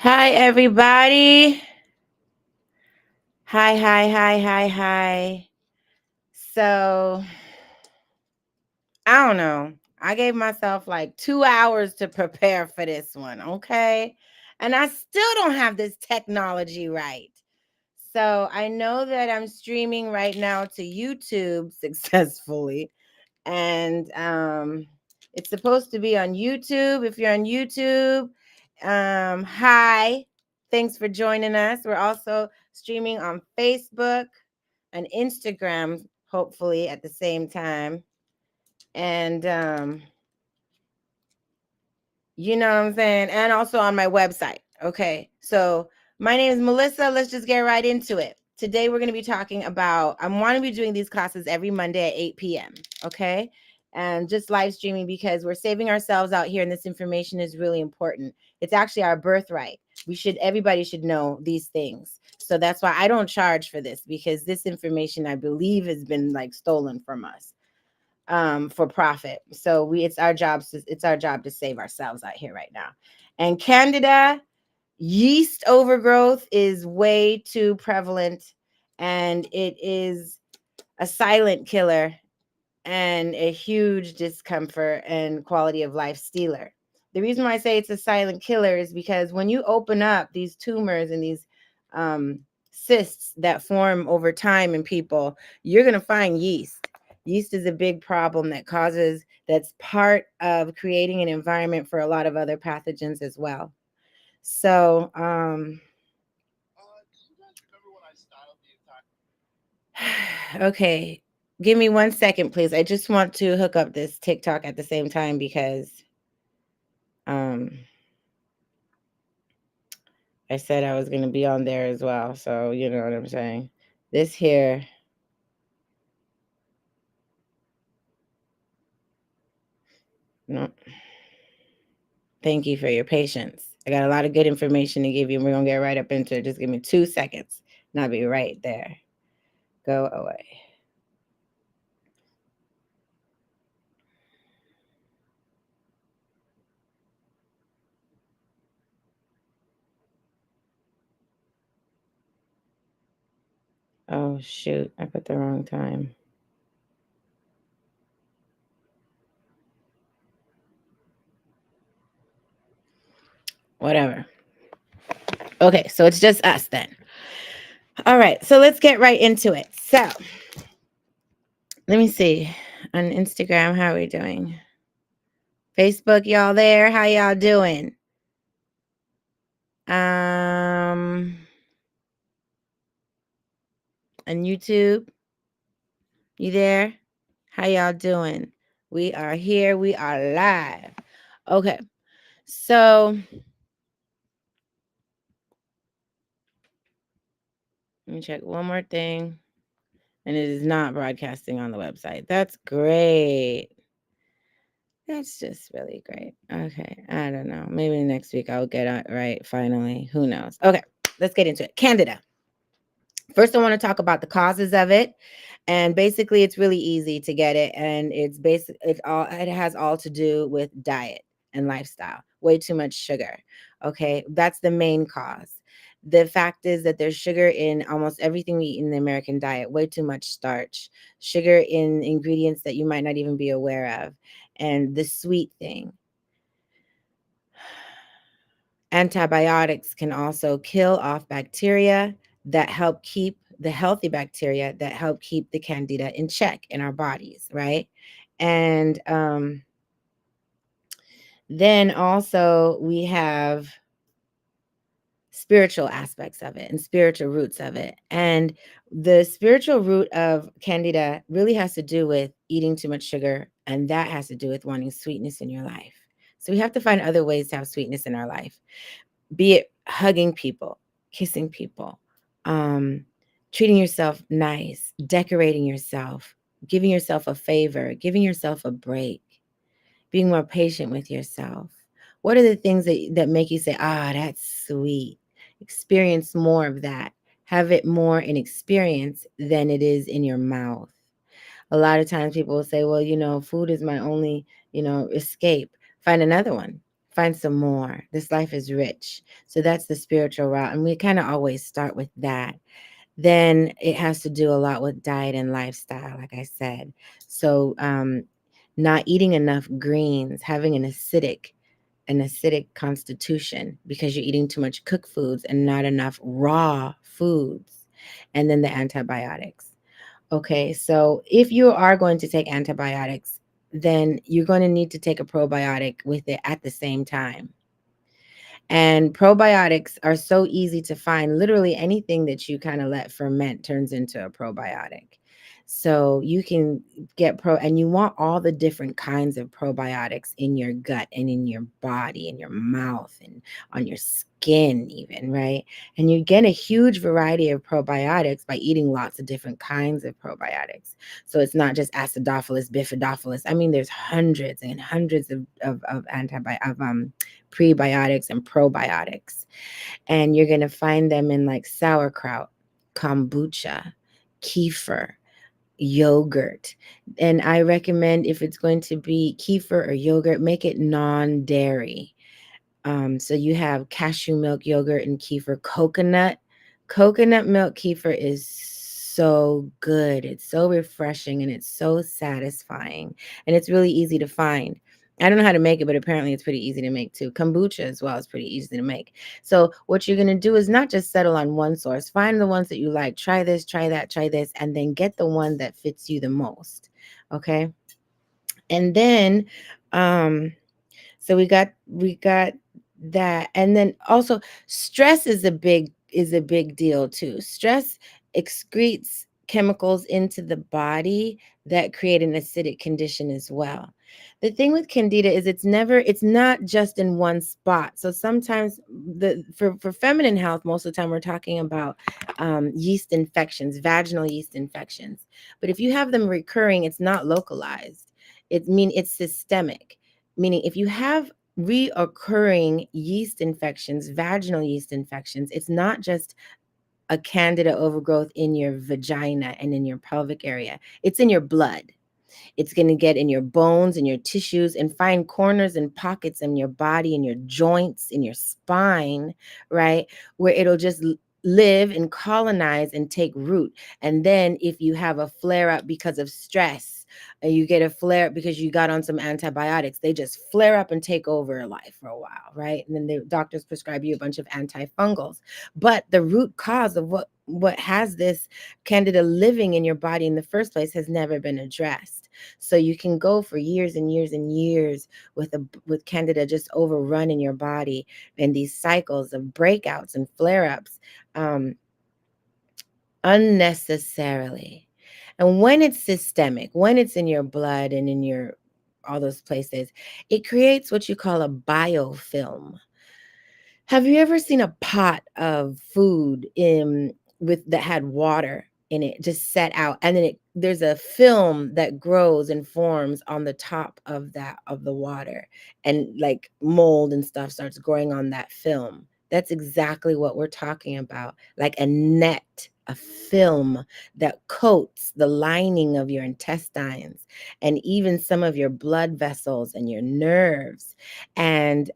Hi, everybody. Hi, hi, hi, hi, hi. So, I don't know. I gave myself like 2 hours to prepare for this one, okay? And I still don't have this technology right. So, I know that I'm streaming right now to YouTube successfully. And it's supposed to be on YouTube. If you're on YouTube, hi. Thanks for joining us. We're also streaming on Facebook and Instagram, hopefully at the same time. And you know what I'm saying? And also on my website. Okay. So my name is Melissa. Let's just get right into it. Today we're going to be talking about, I want to be doing these classes every Monday at 8 p.m. Okay. And just live streaming because we're saving ourselves out here and this information is really important. It's actually our birthright. Everybody should know these things. So that's why I don't charge for this, because this information I believe has been like stolen from us for profit. So it's our job to save ourselves out here right now. And Candida, yeast overgrowth is way too prevalent, and it is a silent killer and a huge discomfort and quality of life stealer. The reason why I say it's a silent killer is because when you open up these tumors and these cysts that form over time in people, you're going to find yeast. Yeast is a big problem that's part of creating an environment for a lot of other pathogens as well. So, okay, give me 1 second, please. I just want to hook up this TikTok at the same time because um, I said I was going to be on there as well. So, you know what I'm saying? This here. No. Thank you for your patience. I got a lot of good information to give you, and we're going to get right up into it. Just give me 2 seconds, and I'll be right there. Go away. Oh, shoot. I put the wrong time. Whatever. Okay, so it's just us then. All right, so let's get right into it. So, let me see. On Instagram, how are we doing? Facebook, y'all there? How y'all doing? On YouTube, you there? How y'all doing? We are here. We are live. Okay, so let me check one more thing. And it is not broadcasting on the website. That's great. That's just really great. Okay, I don't know. Maybe next week I'll get it right finally. Who knows? Okay, let's get into it. Candida. First, I want to talk about the causes of it. And basically, it's really easy to get it. And it has all to do with diet and lifestyle. Way too much sugar. Okay, that's the main cause. The fact is that there's sugar in almost everything we eat in the American diet, way too much starch, sugar in ingredients that you might not even be aware of, and the sweet thing. Antibiotics can also kill off bacteria that help keep the healthy bacteria that help keep the candida in check in our bodies, right? And then also we have spiritual aspects of it and spiritual roots of it. And the spiritual root of candida really has to do with eating too much sugar, and that has to do with wanting sweetness in your life. So we have to find other ways to have sweetness in our life, be it hugging people, kissing people, treating yourself nice, decorating yourself, giving yourself a favor, giving yourself a break, being more patient with yourself. What are the things that make you say, ah, that's sweet? Experience more of that. Have it more in experience than it is in your mouth. A lot of times people will say, well, food is my only, escape. Find another one. find some more. This life is rich. So that's the spiritual route. And we kind of always start with that. Then it has to do a lot with diet and lifestyle, like I said. So not eating enough greens, having an acidic constitution because you're eating too much cooked foods and not enough raw foods. And then the antibiotics. Okay, so if you are going to take antibiotics, then you're going to need to take a probiotic with it at the same time. And probiotics are so easy to find. Literally anything that you kind of let ferment turns into a probiotic. So you can and you want all the different kinds of probiotics in your gut and in your body, in your mouth, and on your skin, even, right? And you get a huge variety of probiotics by eating lots of different kinds of probiotics. So it's not just acidophilus, bifidophilus. I mean, there's hundreds and hundreds of prebiotics and probiotics. And you're going to find them in like sauerkraut, kombucha, kefir, yogurt. And I recommend, if it's going to be kefir or yogurt, make it non-dairy. So you have cashew milk yogurt and kefir. Coconut milk kefir is so good. It's so refreshing and it's so satisfying. And it's really easy to find. I don't know how to make it, but apparently it's pretty easy to make too. Kombucha as well is pretty easy to make. So what you're going to do is not just settle on one source. Find the ones that you like. Try this, try that, try this, and then get the one that fits you the most. Okay? And then so we got that. And then also stress is a big deal too. Stress excretes chemicals into the body that create an acidic condition as well. The thing with candida is it's not just in one spot. So sometimes for feminine health, most of the time we're talking about yeast infections, vaginal yeast infections. But if you have them recurring, it's not localized. It's systemic. Meaning if you have reoccurring yeast infections, vaginal yeast infections, it's not just a candida overgrowth in your vagina and in your pelvic area. It's in your blood. It's going to get in your bones and your tissues and find corners and pockets in your body, in your joints, in your spine, right? Where it'll just live and colonize and take root. And then if you have a flare up because of stress, and you get a flare up because you got on some antibiotics, they just flare up and take over your life for a while, right? And then the doctors prescribe you a bunch of antifungals. But the root cause of what has this candida living in your body in the first place has never been addressed. So you can go for years and years and years with candida just overrunning your body, and these cycles of breakouts and flare-ups unnecessarily. And when it's systemic, when it's in your blood and in your all those places, it creates what you call a biofilm. Have you ever seen a pot of food that had water in it just set out, and then there's a film that grows and forms on the top of the water, and like mold and stuff starts growing on that film? That's exactly what we're talking about. Like a net, a film that coats the lining of your intestines and even some of your blood vessels and your nerves. And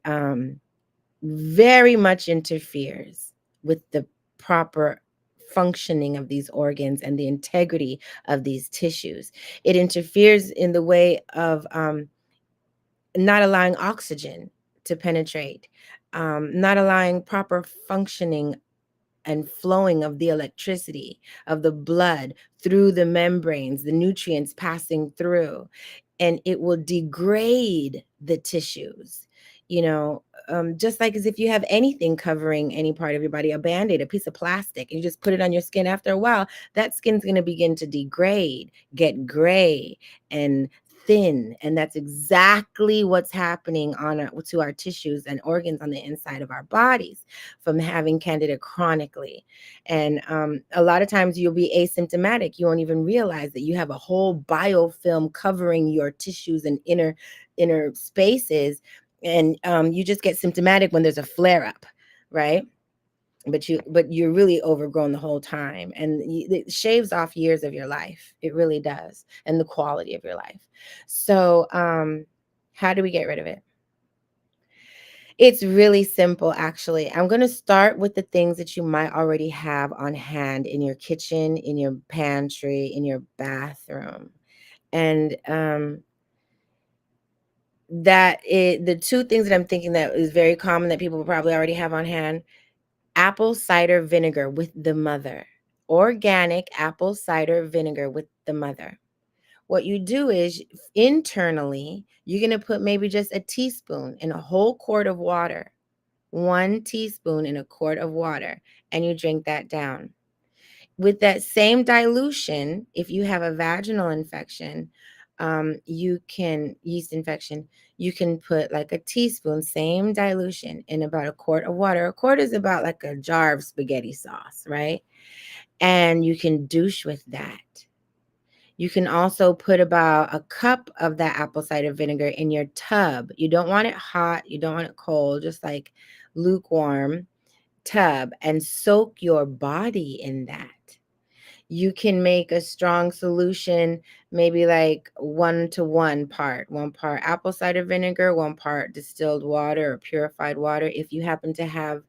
very much interferes with the proper functioning of these organs and the integrity of these tissues. It interferes in the way of not allowing oxygen to penetrate, not allowing proper functioning and flowing of the electricity of the blood through the membranes, the nutrients passing through, and it will degrade the tissues. Just like as if you have anything covering any part of your body, a band-aid, a piece of plastic, and you just put it on your skin. After a while, that skin's going to begin to degrade, get gray and thin. And that's exactly what's happening to our tissues and organs on the inside of our bodies from having candida chronically. And a lot of times you'll be asymptomatic. You won't even realize that you have a whole biofilm covering your tissues and inner spaces. And you just get symptomatic when there's a flare up, right? But you're really overgrown the whole time, and it shaves off years of your life. It really does, and the quality of your life. So how do we get rid of it? It's really simple, actually. I'm going to start with the things that you might already have on hand in your kitchen, in your pantry, in your bathroom. And the two things that I'm thinking that is very common that people probably already have on hand: apple cider vinegar with the mother. Organic apple cider vinegar with the mother. What you do is internally, you're going to put maybe just a teaspoon in a whole quart of water. 1 teaspoon in a quart of water, and you drink that down. With that same dilution, if you have a vaginal infection, yeast infection, you can put like a teaspoon, same dilution, in about a quart of water. A quart is about like a jar of spaghetti sauce, right? And you can douche with that. You can also put about a cup of that apple cider vinegar in your tub. You don't want it hot, you don't want it cold, just like lukewarm tub, and soak your body in that. You can make a strong solution, maybe like 1 to 1 part, 1 part apple cider vinegar, 1 part distilled water or purified water. If you happen to have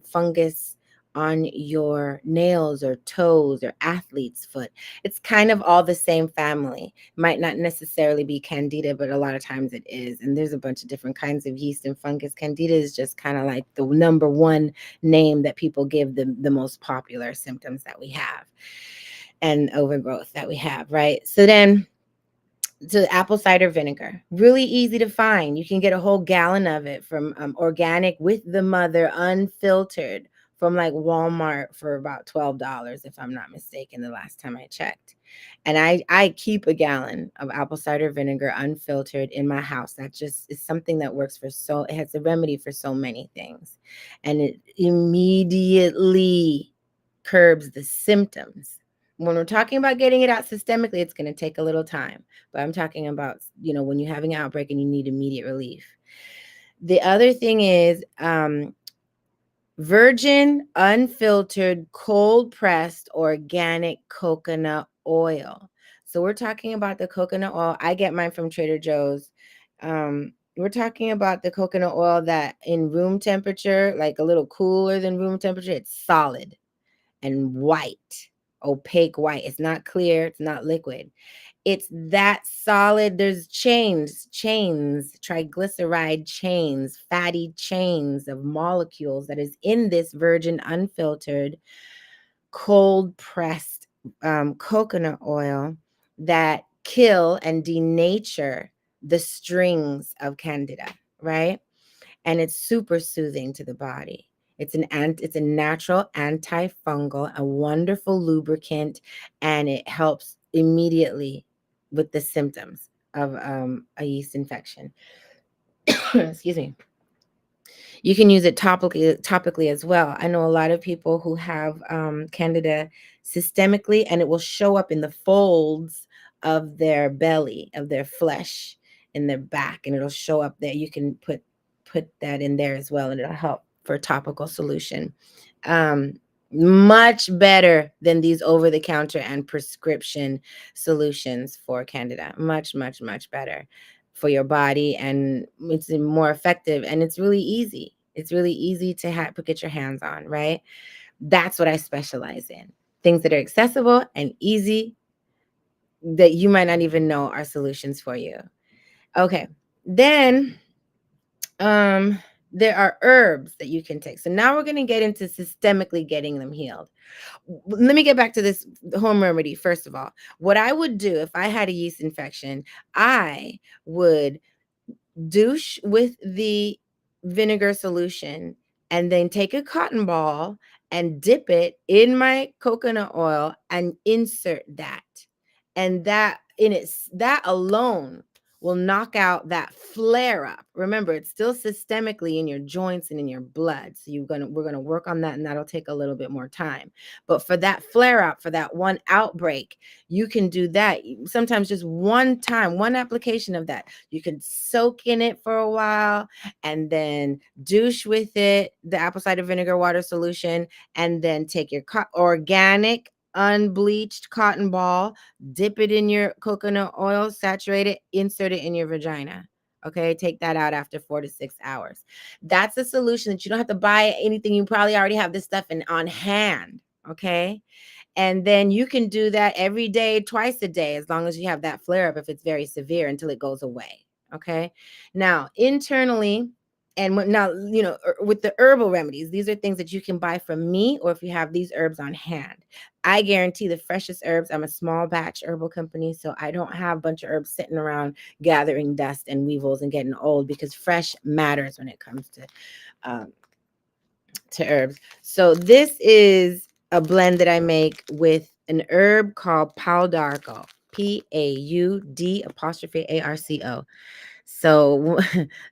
fungus on your nails or toes or athlete's foot, it's kind of all the same family. Might not necessarily be Candida, but a lot of times it is. And there's a bunch of different kinds of yeast and fungus. Candida is just kind of like the number one name that people give the most popular symptoms that we have and overgrowth that we have, right? So apple cider vinegar, really easy to find. You can get a whole gallon of it from organic with the mother, unfiltered, from like Walmart for about $12, if I'm not mistaken, the last time I checked. And I keep a gallon of apple cider vinegar unfiltered in my house. That just is something that works it has a remedy for so many things. And it immediately curbs the symptoms. When we're talking about getting it out systemically, it's going to take a little time. But I'm talking about, when you're having an outbreak and you need immediate relief. The other thing is virgin, unfiltered, cold pressed organic coconut oil. So we're talking about the coconut oil. I get mine from Trader Joe's. We're talking about the coconut oil that in room temperature, like a little cooler than room temperature, it's solid and white, opaque white. It's not clear, it's not liquid. It's that solid. There's triglyceride chains, fatty chains of molecules that is in this virgin, unfiltered, cold pressed coconut oil that kill and denature the strings of Candida, right? And it's super soothing to the body. It's a natural antifungal, a wonderful lubricant, and it helps immediately with the symptoms of a yeast infection. Excuse me. You can use it topically as well. I know a lot of people who have Candida systemically, and it will show up in the folds of their belly, of their flesh, in their back, and it'll show up there. You can put that in there as well, and it'll help for a topical solution. Much better than these over-the-counter and prescription solutions for Candida. Much, much, much better for your body, and it's more effective, and it's really easy. It's really easy to get your hands on, right? That's what I specialize in. Things that are accessible and easy that you might not even know are solutions for you. Okay. Then there are herbs that you can take. So now we're going to get into systemically getting them healed. Let me get back to this home remedy. First of all, what I would do if I had a yeast infection, I would douche with the vinegar solution and then take a cotton ball and dip it in my coconut oil and insert that. And that alone will knock out that flare up. Remember, it's still systemically in your joints and in your blood. So we're gonna work on that, and that'll take a little bit more time. But for that flare up, for that one outbreak, you can do that. Sometimes just one time, one application of that. You can soak in it for a while and then douche with it, the apple cider vinegar water solution, and then take your organic unbleached cotton ball, dip it in your coconut oil, saturate it, insert it in your vagina. Okay, take that out after 4 to 6 hours. That's a solution that you don't have to buy anything. You probably already have this stuff on hand. Okay. And then you can do that every day, twice a day, as long as you have that flare up if it's very severe until it goes away. Okay. Now, internally, and now, with the herbal remedies, these are things that you can buy from me, or if you have these herbs on hand. I guarantee the freshest herbs. I'm a small batch herbal company, so I don't have a bunch of herbs sitting around gathering dust and weevils and getting old, because fresh matters when it comes to herbs. So this is a blend that I make with an herb called Paudarco, Paud''Arco. So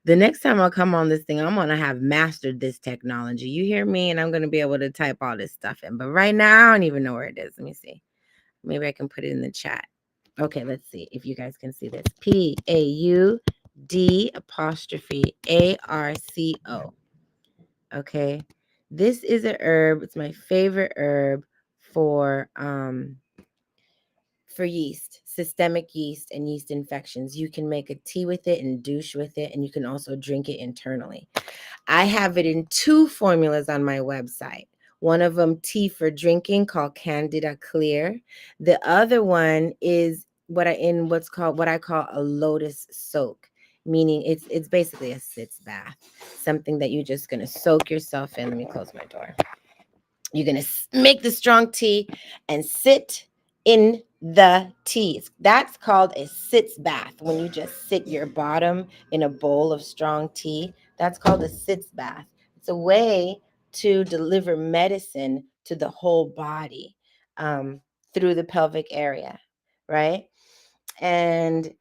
the next time I come on this thing, I'm going to have mastered this technology. You hear me? And I'm going to be able to type all this stuff in. But right now, I don't even know where it is. Let me see. Maybe I can put it in the chat. Okay, let's see if you guys can see this. Paud''Arco. Okay. This is a herb. It's my favorite herb for yeast, systemic yeast and yeast infections. You can make a tea with it and douche with it, and you can also drink it internally. I have it in 2 formulas on my website. One of them, tea for drinking, called Candida Clear. The other one is what I call a lotus soak, meaning it's basically a sitz bath, something that you're just going to soak yourself in. Let me close my door. You're going to make the strong tea and sit in the tea. That's called a sitz bath. When you just sit your bottom in a bowl of strong tea, that's called a sitz bath. It's a way to deliver medicine to the whole body, through the pelvic area, right? And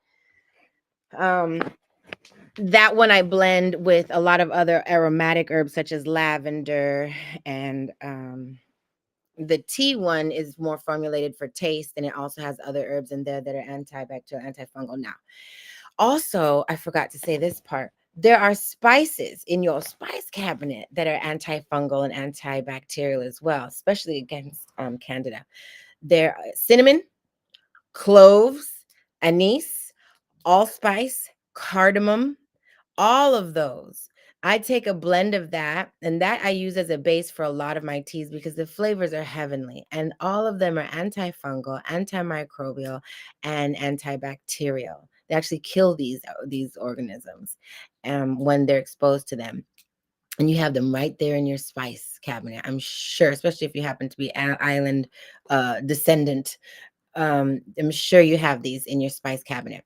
that one I blend with a lot of other aromatic herbs such as lavender, and the tea one is more formulated for taste, and it also has other herbs in there that are antibacterial, antifungal. Now, also, I forgot to say this part. There are spices in your spice cabinet that are antifungal and antibacterial as well, especially against Candida. There are cinnamon, cloves, anise, allspice, cardamom, all of those. I take a blend of that, and that I use as a base for a lot of my teas because the flavors are heavenly, and all of them are antifungal, antimicrobial, and antibacterial. They actually kill these organisms when they're exposed to them. And you have them right there in your spice cabinet, I'm sure, especially if you happen to be an island descendant. I'm sure you have these in your spice cabinet,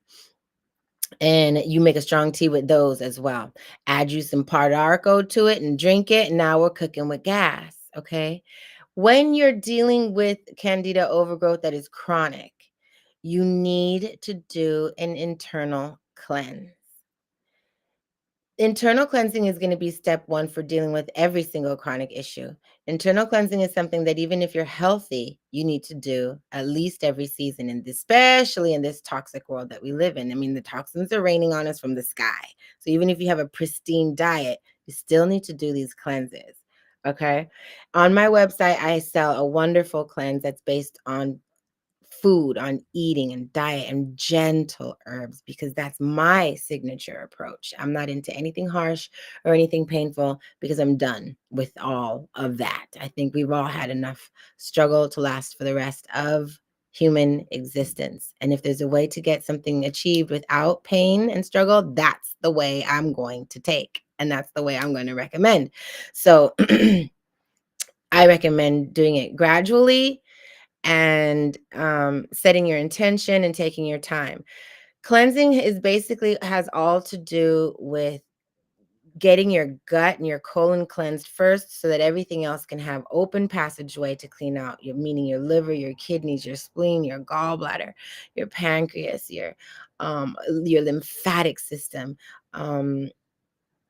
and you make a strong tea with those as well. Add you some Pardarco to it and drink it. And now we're cooking with gas. Okay. When you're dealing with Candida overgrowth that is chronic, you need to do an internal cleanse. Internal cleansing is going to be step 1 for dealing with every single chronic issue. Internal cleansing is something that even if you're healthy, you need to do at least every season, and especially in this toxic world that we live in. I mean, the toxins are raining on us from the sky. So even if you have a pristine diet, you still need to do these cleanses. Okay. On my website, I sell a wonderful cleanse that's based on food, on eating and diet and gentle herbs, because that's my signature approach. I'm not into anything harsh or anything painful because I'm done with all of that. I think we've all had enough struggle to last for the rest of human existence. And if there's a way to get something achieved without pain and struggle, that's the way I'm going to take. And that's the way I'm going to recommend. So I recommend doing it gradually, and setting your intention and taking your time. Cleansing is basically has all to do with getting your gut and your colon cleansed first, so that everything else can have open passageway to clean out, meaning your liver, your kidneys, your spleen, your gallbladder, your pancreas, your lymphatic system. All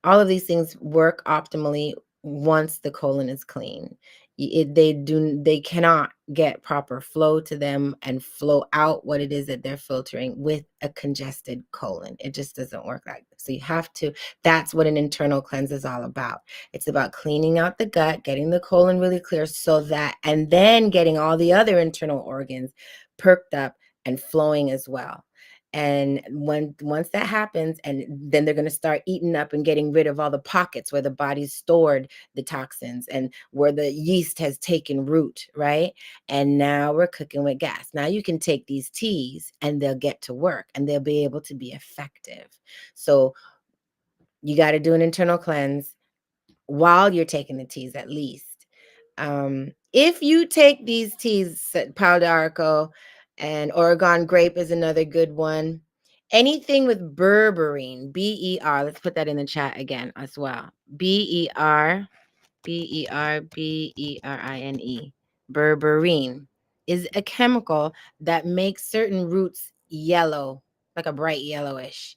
of these things work optimally once the colon is clean. They cannot get proper flow to them and flow out what it is that they're filtering with a congested colon. It just doesn't work like that. So you have to, that's what an internal cleanse is all about. It's about cleaning out the gut, getting the colon really clear, and then getting all the other internal organs perked up and flowing as well. And once that happens, and then they're going to start eating up and getting rid of all the pockets where the body's stored the toxins and where the yeast has taken root, right? And now we're cooking with gas. Now you can take these teas and they'll get to work and they'll be able to be effective. So you got to do an internal cleanse while you're taking the teas at least. If you take these teas, Palo d'Arco and Oregon grape is another good one. Anything with berberine, B-E-R, let's put that in the chat again as well. B-E-R, B-E-R-B-E-R-I-N-E, berberine is a chemical that makes certain roots yellow, like a bright yellowish.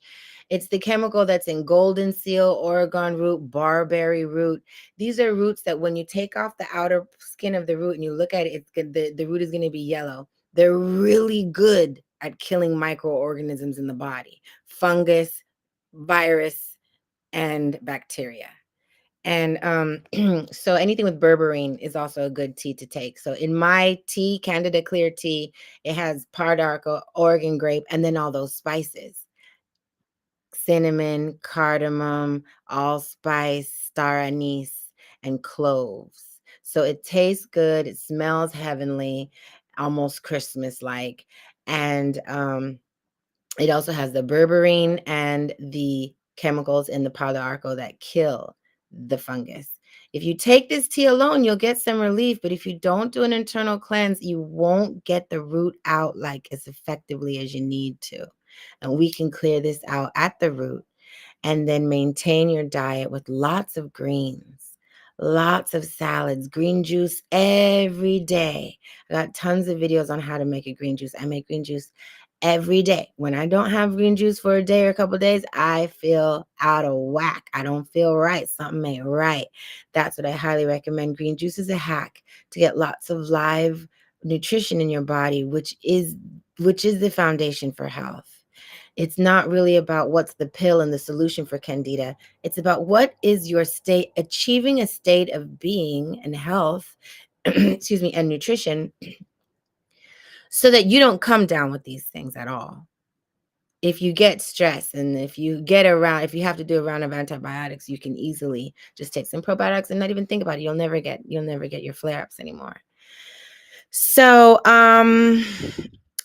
It's the chemical that's in golden seal, Oregon root, barberry root. These are roots that when you take off the outer skin of the root and you look at it, it's good, the root is going to be yellow. They're really good at killing microorganisms in the body, fungus, virus, and bacteria. And so anything with berberine is also a good tea to take. So in my tea, Candida clear tea, it has Palo d'Arco, Oregon grape, and then all those spices: cinnamon, cardamom, allspice, star anise, and cloves. So it tastes good. It smells heavenly, almost Christmas-like. And it also has the berberine and the chemicals in the Palo d'Arco that kill the fungus. If you take this tea alone, you'll get some relief, but if you don't do an internal cleanse, you won't get the root out like as effectively as you need to. And we can clear this out at the root and then maintain your diet with lots of greens, lots of salads, green juice every day. I got tons of videos on how to make a green juice. I make green juice every day. When I don't have green juice for a day or a couple of days, I feel out of whack. I don't feel right. Something ain't right. That's what I highly recommend. Green juice is a hack to get lots of live nutrition in your body, which is the foundation for health. It's not really about what's the pill and the solution for Candida. It's about what is your state, achieving a state of being and health, excuse me, and nutrition, so that you don't come down with these things at all. If you get stressed and if you have to do a round of antibiotics, you can easily just take some probiotics and not even think about it. You'll never get your flare-ups anymore. So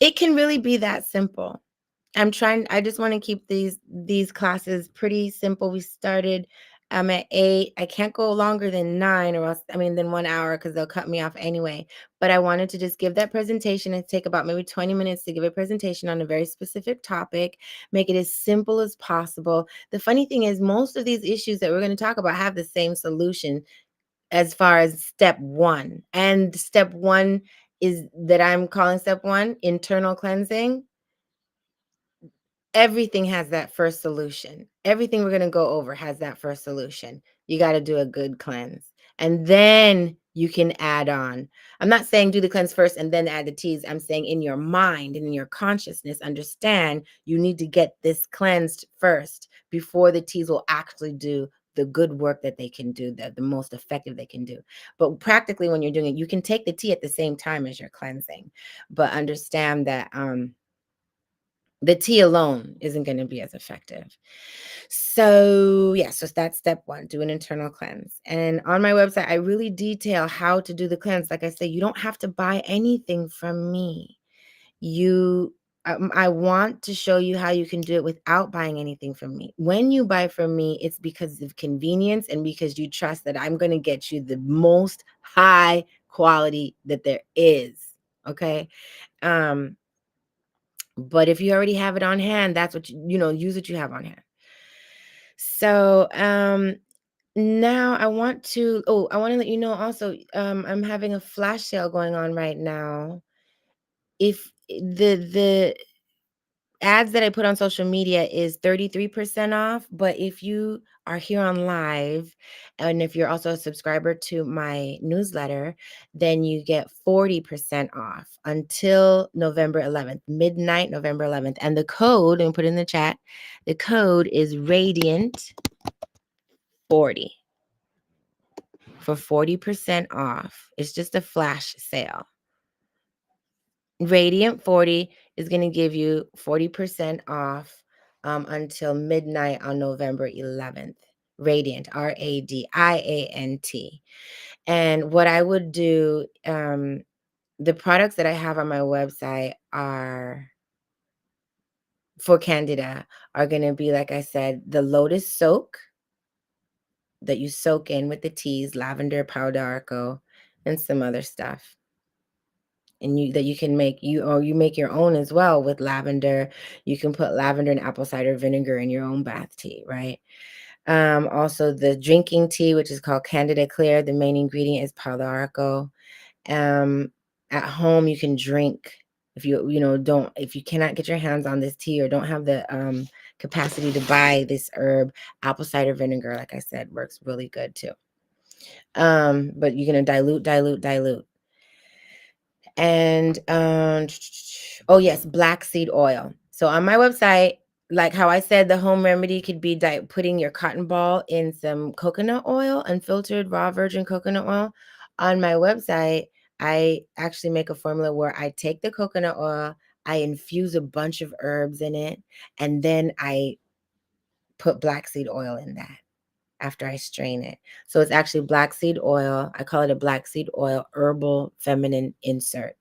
it can really be that simple. I just want to keep these classes pretty simple. We started at 8. I can't go longer than 9 or else, than 1 hour, because they'll cut me off anyway. But I wanted to just give that presentation and take about maybe 20 minutes to give a presentation on a very specific topic, make it as simple as possible. The funny thing is, most of these issues that we're going to talk about have the same solution as far as step 1. And step 1 is that I'm calling step 1, internal cleansing. Everything has that first solution. Everything we're going to go over has that first solution. You got to do a good cleanse. And then you can add on. I'm not saying do the cleanse first and then add the teas. I'm saying in your mind and in your consciousness, understand you need to get this cleansed first before the teas will actually do the good work that they can do, the most effective they can do. But practically when you're doing it, you can take the tea at the same time as you're cleansing. But understand that the tea alone isn't going to be as effective. So that's step 1, do an internal cleanse. And on my website, I really detail how to do the cleanse. Like I say, you don't have to buy anything from me. I want to show you how you can do it without buying anything from me. When you buy from me, it's because of convenience and because you trust that I'm going to get you the most high quality that there is. Okay. But if you already have it on hand, that's what use what you have on hand. So now I want to let you know also, I'm having a flash sale going on right now. If the ads that I put on social media is 33% off, but if you are here on live and if you're also a subscriber to my newsletter, then you get 40% off until November 11th, midnight, November 11th. And the code, and put it in the chat, the code is Radiant 40 for 40% off. It's just a flash sale. Radiant 40 is going to give you 40% off until midnight on November 11th. Radiant, Radiant. And what I would do, the products that I have on my website are for Candida are going to be, like I said, the lotus soak that you soak in with the teas, lavender, pau d'arco, and some other stuff. And you can make you make your own as well with lavender. You can put lavender and apple cider vinegar in your own bath tea, right? Also the drinking tea, which is called Candida Clear. The main ingredient is pau d'arco. Um, at home you can drink if don't if you cannot get your hands on this tea or don't have the capacity to buy this herb, apple cider vinegar, like I said, works really good too. But you're gonna dilute. And oh yes, black seed oil. So on my website, like how I said, the home remedy could be putting your cotton ball in some coconut oil, unfiltered raw virgin coconut oil. On my website, I actually make a formula where I take the coconut oil, I infuse a bunch of herbs in it, and then I put black seed oil in that after I strain it. So it's actually black seed oil. I call it a black seed oil herbal feminine insert.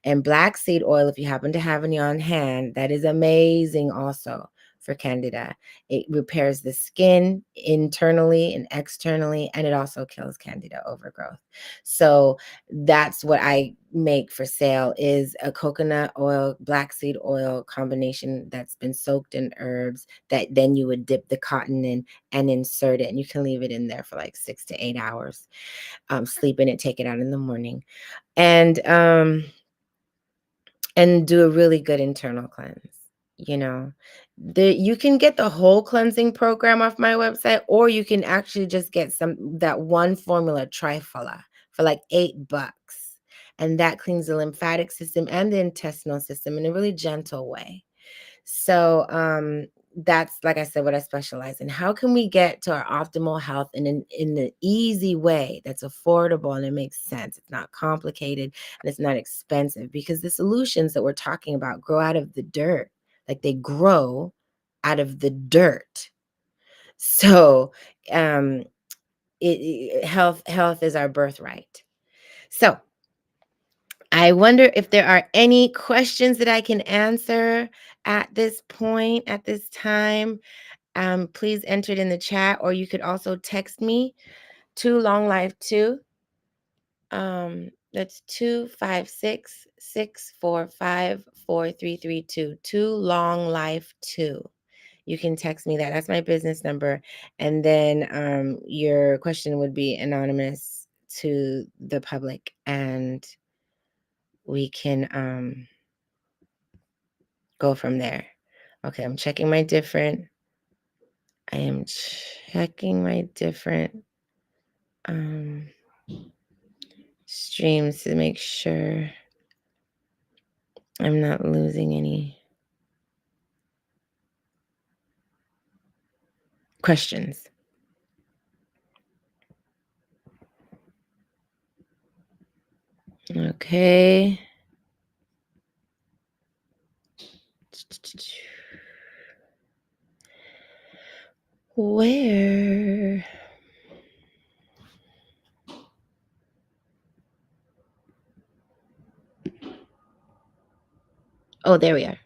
And black seed oil, if you happen to have any on hand, that is amazing also for Candida. It repairs the skin internally and externally, and it also kills Candida overgrowth. So that's what I make for sale is a coconut oil, black seed oil combination that's been soaked in herbs that then you would dip the cotton in and insert it. And you can leave it in there for like 6 to 8 hours. Sleep in it, take it out in the morning. And do a really good internal cleanse. You can get the whole cleansing program off my website, or you can actually just get that one formula trifala for like $8, and that cleans the lymphatic system and the intestinal system in a really gentle way. So that's, like I said, what I specialize in. How can we get to our optimal health in an easy way that's affordable and it makes sense? It's not complicated and it's not expensive, because the solutions that we're talking about grow out of the dirt. Like, they grow out of the dirt. So health is our birthright. So I wonder if there are any questions that I can answer at this point, at this time. Please enter it in the chat, or you could also text me to Long Life 2. That's 256-645-4332. To Long Life 2. You can text me that. That's my business number. And then your question would be anonymous to the public, and we can go from there. Okay, I am checking my different streams to make sure I'm not losing any questions. Okay. Where? Oh, there we are.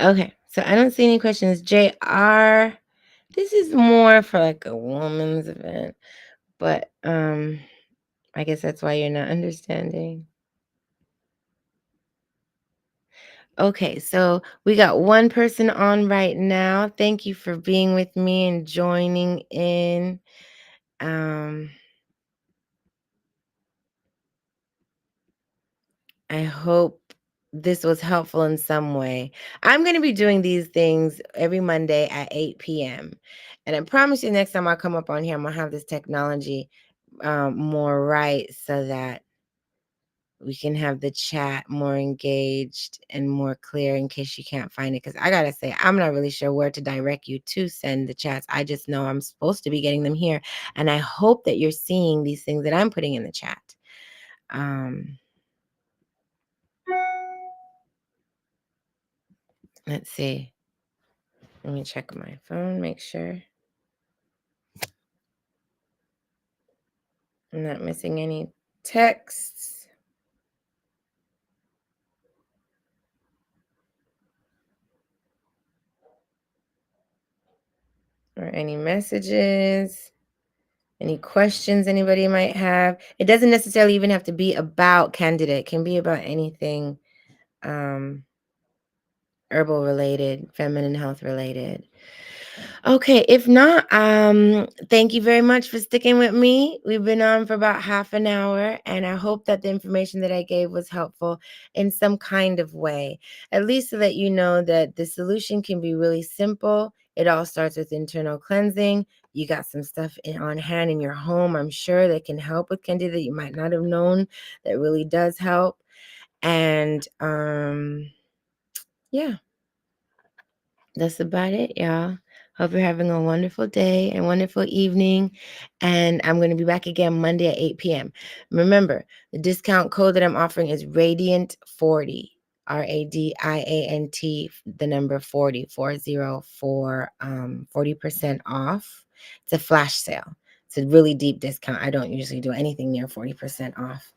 Okay, so I don't see any questions. JR, this is more for like a woman's event, but I guess that's why you're not understanding. Okay, so we got one person on right now. Thank you for being with me and joining in. I hope this was helpful in some way. I'm going to be doing these things every Monday at 8 p.m. And I promise you, next time I come up on here, I'm going to have this technology more right, so that we can have the chat more engaged and more clear, in case you can't find it. Because I got to say, I'm not really sure where to direct you to send the chats. I just know I'm supposed to be getting them here. And I hope that you're seeing these things that I'm putting in the chat. Let's see. Let me check my phone, make sure I'm not missing any texts or any messages, any questions anybody might have. It doesn't necessarily even have to be about Candida. It can be about anything herbal related, feminine health related. Okay, if not, thank you very much for sticking with me. We've been on for about half an hour, and I hope that the information that I gave was helpful in some kind of way, at least so that you know that the solution can be really simple. It all starts with internal cleansing. You got some stuff on hand in your home, I'm sure, that can help with Candida that you might not have known that really does help. And yeah. That's about it, y'all. Hope you're having a wonderful day and wonderful evening. And I'm going to be back again Monday at 8 p.m. Remember, the discount code that I'm offering is Radiant40, RADIANT, the number 40, 40 for 40% off. It's a flash sale. It's a really deep discount. I don't usually do anything near 40% off.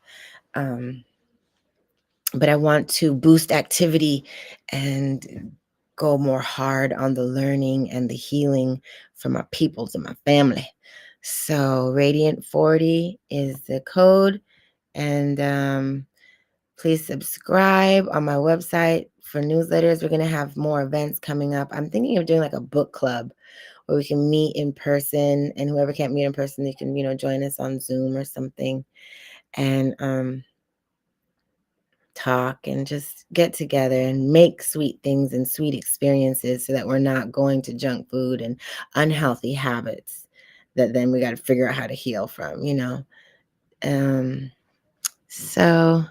But I want to boost activity and go more hard on the learning and the healing for my peoples and my family. So Radiant 40 is the code. And please subscribe on my website for newsletters. We're going to have more events coming up. I'm thinking of doing like a book club where we can meet in person, and whoever can't meet in person, they can, join us on Zoom or something. And talk and just get together and make sweet things and sweet experiences so that we're not going to junk food and unhealthy habits that then we got to figure out how to heal from. So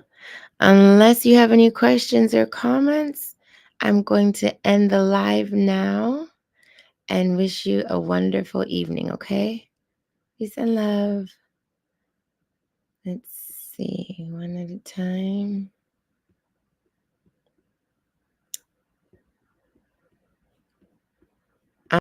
unless you have any questions or comments, I'm going to end the live now and wish you a wonderful evening, okay? Peace and love. Let's see, one at a time.